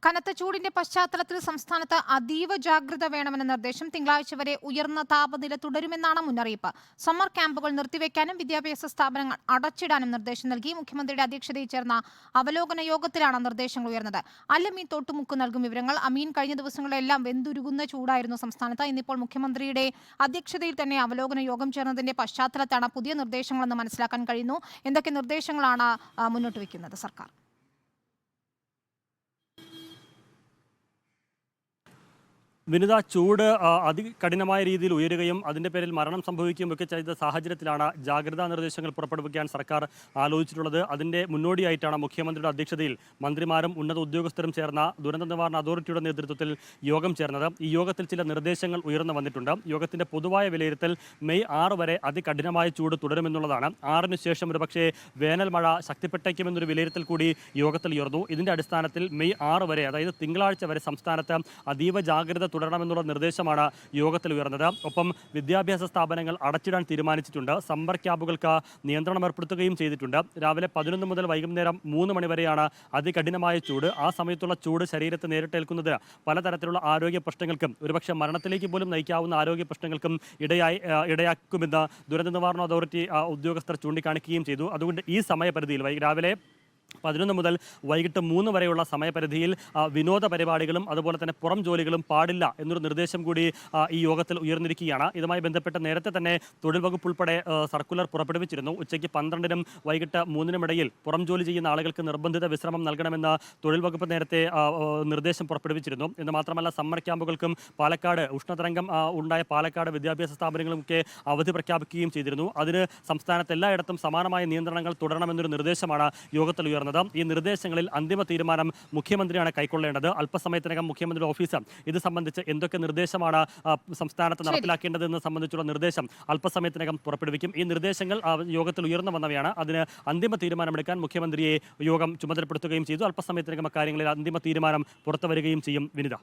കനത്ത ചൂടിന്റെ പശ്ചാത്തലത്തിൽ സംസ്ഥാനത്ത് അതീവ ജാഗ്രത വേണമെന്ന നിർദ്ദേശം. തിങ്കളാഴ്ച വരെ ഉയർന്ന താപനില തുടരുമെന്നാണ് മുന്നറിയിപ്പ്. സമ്മർ ക്യാമ്പുകൾ നിർത്തിവെക്കാനും വിദ്യാഭ്യാസ സ്ഥാപനങ്ങൾ അടച്ചിടാനും നിർദ്ദേശം നൽകി. മുഖ്യമന്ത്രിയുടെ അധ്യക്ഷതയിൽ ചേർന്ന അവലോകന യോഗത്തിലാണ് നിർദ്ദേശങ്ങൾ ഉയർന്നത്. അല്ലമീൻ തോട്ടുമുക്ക് നൽകും വിവരങ്ങൾ. അമീൻ, കഴിഞ്ഞ ദിവസങ്ങളിലെല്ലാം വെന്തുരുകുന്ന ചൂടായിരുന്നു സംസ്ഥാനത്ത്. ഇന്നിപ്പോൾ മുഖ്യമന്ത്രിയുടെ അധ്യക്ഷതയിൽ തന്നെ അവലോകന യോഗം ചേർന്നതിന്റെ പശ്ചാത്തലത്താണ് പുതിയ നിർദ്ദേശങ്ങളെന്ന് മനസ്സിലാക്കാൻ കഴിയുന്നു. എന്തൊക്കെ നിർദ്ദേശങ്ങളാണ് മുന്നോട്ട് വയ്ക്കുന്നത് സർക്കാർ? വിനിത, ചൂട് അതികഠിനമായ രീതിയിൽ ഉയരുകയും അതിൻ്റെ പേരിൽ മരണം സംഭവിക്കുകയും ഒക്കെ ചെയ്ത സാഹചര്യത്തിലാണ് ജാഗ്രതാ നിർദ്ദേശങ്ങൾ പുറപ്പെടുവിക്കാൻ സർക്കാർ ആലോചിച്ചിട്ടുള്ളത്. അതിൻ്റെ മുന്നോടിയായിട്ടാണ് മുഖ്യമന്ത്രിയുടെ അധ്യക്ഷതയിൽ മന്ത്രിമാരും ഉന്നത ഉദ്യോഗസ്ഥരും ചേർന്ന ദുരന്ത നിവാരണ അതോറിറ്റിയുടെ നേതൃത്വത്തിൽ യോഗം ചേർന്നത്. ഈ യോഗത്തിൽ ചില നിർദ്ദേശങ്ങൾ ഉയർന്നു വന്നിട്ടുണ്ട്. യോഗത്തിൻ്റെ പൊതുവായ വിലയിരുത്തൽ മെയ് 6 വരെ അതികഠിനമായ ചൂട് തുടരുമെന്നുള്ളതാണ്. 6-ന് ശേഷം ഒരുപക്ഷേ വേനൽ മഴ ശക്തിപ്പെട്ടേക്കുമെന്നൊരു വിലയിരുത്തൽ കൂടി യോഗത്തിൽ ഉയർന്നു. ഇതിൻ്റെ അടിസ്ഥാനത്തിൽ മെയ് 6 വരെ, അതായത് തിങ്കളാഴ്ച വരെ സംസ്ഥാനത്ത് അതീവ ജാഗ്രത തുടരണമെന്നുള്ള നിർദ്ദേശമാണ് യോഗത്തിൽ ഉയർന്നത്. ഒപ്പം വിദ്യാഭ്യാസ സ്ഥാപനങ്ങൾ അടച്ചിടാൻ തീരുമാനിച്ചിട്ടുണ്ട്. സമ്മർ ക്യാമ്പുകൾക്ക് നിയന്ത്രണം ഏർപ്പെടുത്തുകയും ചെയ്തിട്ടുണ്ട്. രാവിലെ 11 മുതൽ വൈകുന്നേരം 3 മണി വരെയാണ് അതികഠിനമായ ചൂട്. ആ സമയത്തുള്ള ചൂട് ശരീരത്തെ നേരിട്ടേൽക്കുന്നത് പലതരത്തിലുള്ള ആരോഗ്യ പ്രശ്നങ്ങൾക്കും ഒരുപക്ഷെ മരണത്തിലേക്ക് പോലും നയിക്കാവുന്ന ആരോഗ്യ പ്രശ്നങ്ങൾക്കും ഇടയാക്കുമെന്ന് ദുരന്ത നിവാരണ അതോറിറ്റി ഉദ്യോഗസ്ഥർ ചൂണ്ടിക്കാണിക്കുകയും ചെയ്തു. അതുകൊണ്ട് ഈ സമയപരിധിയിൽ രാവിലെ 11 മുതൽ വൈകിട്ട് 3 വരെയുള്ള സമയപരിധിയിൽ വിനോദ പരിപാടികളും അതുപോലെ തന്നെ പുറം ജോലികളും പാടില്ല എന്നൊരു നിർദ്ദേശം കൂടി ഈ യോഗത്തിൽ ഉയർന്നിരിക്കുകയാണ്. ഇതുമായി ബന്ധപ്പെട്ട് നേരത്തെ തന്നെ തൊഴിൽ വകുപ്പ് ഉൾപ്പെടെ സർക്കുലർ പുറപ്പെടുവിച്ചിരുന്നു. ഉച്ചയ്ക്ക് 12-നും വൈകിട്ട് 3-നും ഇടയിൽ പുറം ജോലി ചെയ്യുന്ന ആളുകൾക്ക് നിർബന്ധിത വിശ്രമം നൽകണമെന്ന് തൊഴിൽ വകുപ്പ് നേരത്തെ നിർദ്ദേശം പുറപ്പെടുവിച്ചിരുന്നു. എന്ന് മാത്രമല്ല, സമ്മർ ക്യാമ്പുകൾക്കും പാലക്കാട് ഉഷ്ണതരംഗം ഉണ്ടായ പാലക്കാട് വിദ്യാഭ്യാസ സ്ഥാപനങ്ങളുമൊക്കെ അവധി പ്രഖ്യാപിക്കുകയും ചെയ്തിരുന്നു. അതിന് സംസ്ഥാനത്ത് എല്ലായിടത്തും സമാനമായ നിയന്ത്രണങ്ങൾ തുടരണമെന്നൊരു നിർദ്ദേശമാണ് യോഗത്തിൽ ഉയർന്നത്. ഈ നിർദ്ദേശങ്ങളിൽ അന്തിമ തീരുമാനം മുഖ്യമന്ത്രിയാണ് കൈക്കൊള്ളേണ്ടത്. അല്പസമയത്തിനകം മുഖ്യമന്ത്രിയുടെ ഓഫീസ് ഇത് സംബന്ധിച്ച് എന്തൊക്കെ നിർദ്ദേശമാണ് സംസ്ഥാനത്ത് നടപ്പിലാക്കേണ്ടതെന്ന് സംബന്ധിച്ചുള്ള നിർദ്ദേശം അല്പസമയത്തിനകം പുറപ്പെടുവിക്കും. ഈ നിർദ്ദേശങ്ങൾ യോഗത്തിൽ ഉയർന്നു വന്നവയാണ്. അതിന് അന്തിമ തീരുമാനമെടുക്കാൻ മുഖ്യമന്ത്രിയെ യോഗം ചുമതലപ്പെടുത്തുകയും ചെയ്തു. അല്പസമയത്തിനകം അക്കാര്യങ്ങളിൽ അന്തിമ തീരുമാനം പുറത്തുവരികയും ചെയ്യും. വിനിത.